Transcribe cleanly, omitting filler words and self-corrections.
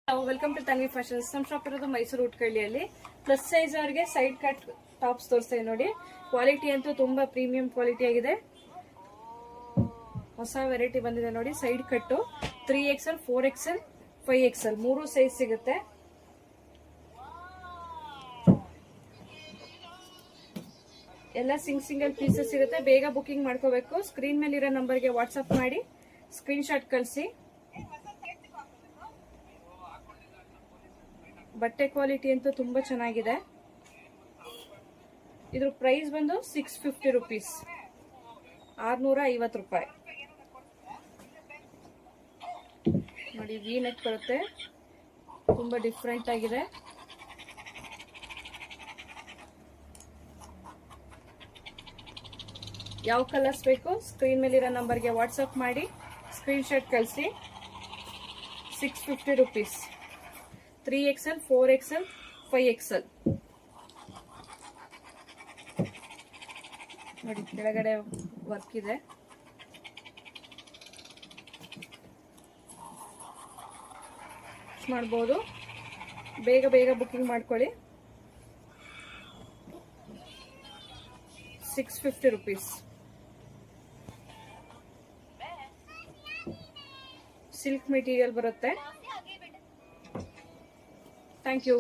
Welcome to Tanvi fashions. ನಮ್ಮ shop ಇರೋದು ಮೈಸೂರು ಉಟ್ಕಳ್ಳಿಯಲ್ಲಿ. ಪ್ಲಸ್ ಸೈಜ್ ಅವರಿಗೆ ಸೈಡ್ ಕಟ್ ಟಾಪ್ಸ್ ತೋರಿಸ್ತಾ ಇದೆ ನೋಡಿ. ಕ್ವಾಲಿಟಿ ಅಂತೂ ತುಂಬಾ ಪ್ರೀಮಿಯಂ ಕ್ವಾಲಿಟಿ ಆಗಿದೆ. ಹೊಸ ವೆರೈಟಿ ಬಂದಿದೆ ನೋಡಿ. ಸೈಡ್ ಕಟ್ಟು 3XL 4XL 5XL 3 ಸೈಜ್ ಸಿಗುತ್ತೆ. ಎಲ್ಲ ಸಿಂಗಲ್ ಪೀಸಸ್ ಸಿಗುತ್ತೆ. ಬೇಗ ಬುಕಿಂಗ್ ಮಾಡ್ಕೋಬೇಕು. ಸ್ಕ್ರೀನ್ ಮೇಲೆ ಇರೋ ನಂಬರ್ಗೆ ವಾಟ್ಸ್ಆಪ್ ಮಾಡಿ ಸ್ಕ್ರೀನ್ ಶಾಟ್ ಕಳಿಸಿ. ಬಟ್ಟೆ ಕ್ವಾಲಿಟಿ ಅಂತೂ ತುಂಬಾ ಚೆನ್ನಾಗಿದೆ. ಇದ್ರ ಪ್ರೈಸ್ ಬಂದು 650 ರುಪೀಸ್, 650 ರೂಪಾಯಿ ನೋಡಿ. ವಿ ನೆಕ್ ಬರುತ್ತೆ, ತುಂಬಾ ಡಿಫ್ರೆಂಟ್ ಆಗಿದೆ. ಯಾವ ಕಲರ್ಸ್ ಬೇಕು ಸ್ಕ್ರೀನ್ ಮೇಲಿರೋ ನಂಬರ್ಗೆ ವಾಟ್ಸಪ್ ಮಾಡಿ ಸ್ಕ್ರೀನ್ ಶಾಟ್ ಕಳಿಸಿ. 650 ರುಪೀಸ್, 3XL 4XL 5XL ನೋಡಿ. ಕೆಳಗಡೆ ವರ್ಕ್ ಇದೆ. ಮಾಡ್ಬೋದು. ಬೇಗ ಬೇಗ ಬುಕಿಂಗ್ ಮಾಡ್ಕೊಳ್ಳಿ. 650 ರುಪೀಸ್. ಸಿಲ್ಕ್ ಮೆಟೀರಿಯಲ್ ಬರುತ್ತೆ. Thank you.